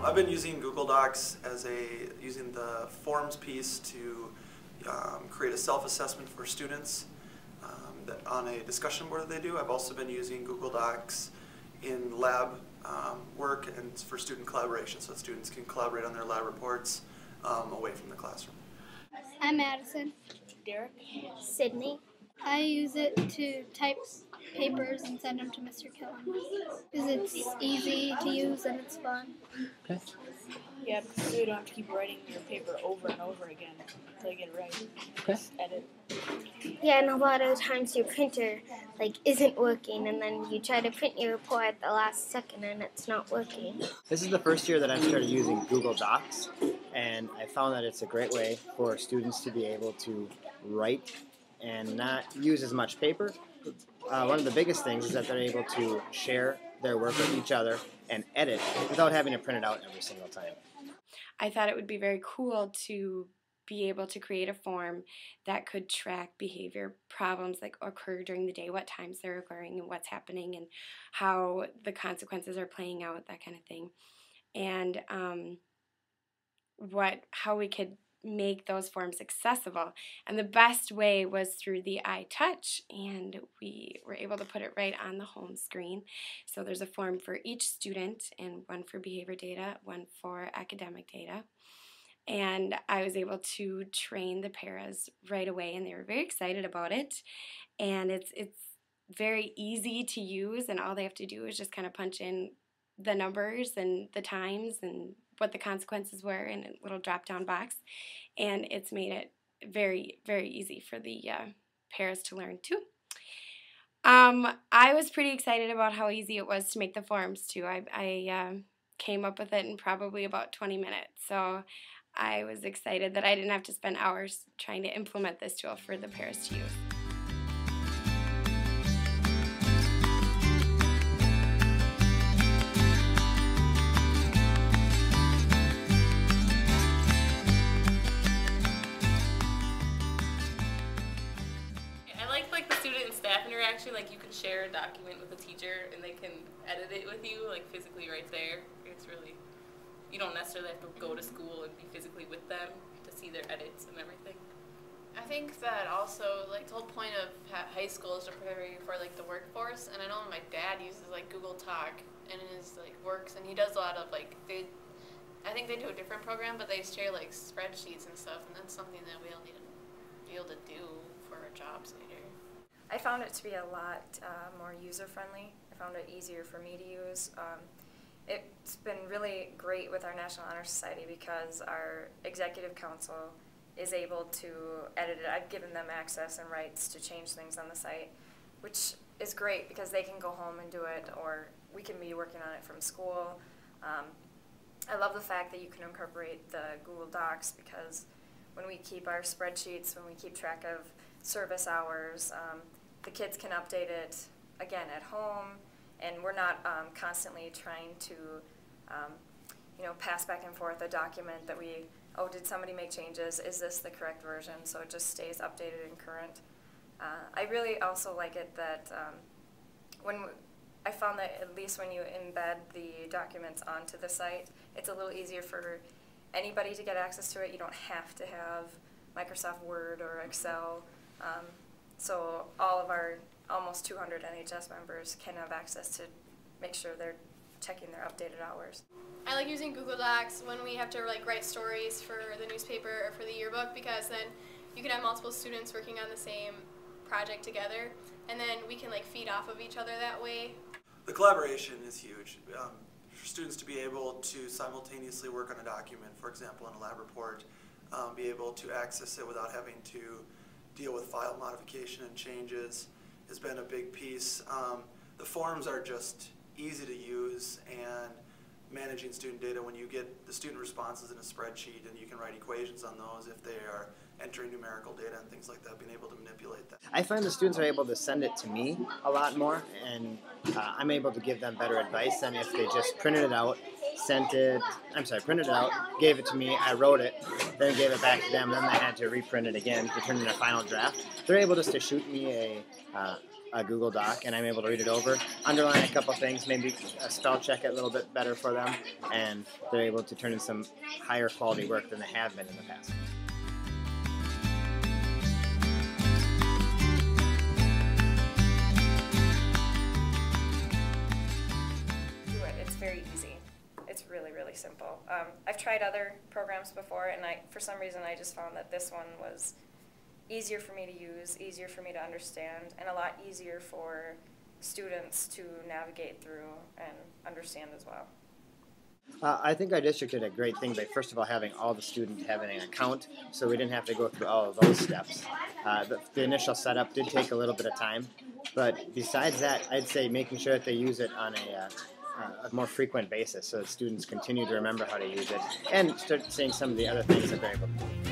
I've been using Google Docs as using the forms piece to create a self-assessment for students on a discussion board that they do. I've also been using Google Docs in lab work and for student collaboration, so that students can collaborate on their lab reports away from the classroom. I'm Madison. Derek. Sydney. I use it to type papers and send them to Mr. Killen because it's easy to use and it's fun. Okay. Yeah, because you don't have to keep writing your paper over and over again until you get it right. Okay. Just edit. Yeah, and a lot of times your printer isn't working, and then you try to print your report at the last second and it's not working. This is the first year that I've started using Google Docs, and I found that it's a great way for students to be able to write and not use as much paper. One of the biggest things is that they're able to share their work with each other and edit without having to print it out every single time. I thought it would be very cool to be able to create a form that could track behavior problems that occur during the day, what times they're occurring and what's happening and how the consequences are playing out, that kind of thing. And how we could make those forms accessible. And the best way was through the iTouch, and we were able to put it right on the home screen. So there's a form for each student, and one for behavior data, one for academic data. And I was able to train the paras right away, and they were very excited about it. And it's very easy to use, and all they have to do is just kind of punch in the numbers and the times and what the consequences were in a little drop-down box, and it's made it very, very easy for the paras to learn too. I was pretty excited about how easy it was to make the forms too. I came up with it in probably about 20 minutes, so I was excited that I didn't have to spend hours trying to implement this tool for the paras to use. Interaction, you can share a document with a teacher and they can edit it with you, physically right there. It's really, you don't necessarily have to go to school and be physically with them to see their edits and everything. I think that also, the whole point of high school is to prepare you for, the workforce, and I know my dad uses, Google Talk in his, works, and he does a lot of, I think they do a different program, but they share, spreadsheets and stuff, and that's something that we all need to be able to do for our jobs later. I found it to be a lot more user-friendly. I found it easier for me to use. It's been really great with our National Honor Society because our executive council is able to edit it. I've given them access and rights to change things on the site, which is great because they can go home and do it, or we can be working on it from school. I love the fact that you can incorporate the Google Docs because when we keep our spreadsheets, when we keep track of service hours, the kids can update it, again, at home, and we're not constantly trying to, pass back and forth a document that did somebody make changes? Is this the correct version? So it just stays updated and current. I really also like it that I found that at least when you embed the documents onto the site, it's a little easier for anybody to get access to it. You don't have to have Microsoft Word or Excel. So all of our almost 200 NHS members can have access to make sure they're checking their updated hours. I like using Google Docs when we have to write stories for the newspaper or for the yearbook, because then you can have multiple students working on the same project together, and then we can feed off of each other that way. The collaboration is huge. For students to be able to simultaneously work on a document, for example, in a lab report, be able to access it without having to deal with file modification and changes has been a big piece. The forms are just easy to use, and managing student data, when you get the student responses in a spreadsheet and you can write equations on those if they are entering numerical data and things like that, being able to manipulate that. I find the students are able to send it to me a lot more, and I'm able to give them better advice than if they just printed it out, printed it out, gave it to me, I wrote it, then gave it back to them, then they had to reprint it again to turn in a final draft. They're able just to shoot me a Google Doc, and I'm able to read it over, underline a couple things, maybe spell check it a little bit better for them, and they're able to turn in some higher quality work than they have been in the past. It's very easy. It's really, really simple. I've tried other programs before, and for some reason I just found that this one was easier for me to use, easier for me to understand, and a lot easier for students to navigate through and understand as well. I think our district did a great thing by first of all having all the students having an account, so we didn't have to go through all of those steps. The initial setup did take a little bit of time, but besides that, I'd say making sure that they use it on a more frequent basis so that students continue to remember how to use it and start seeing some of the other things that they're able to do.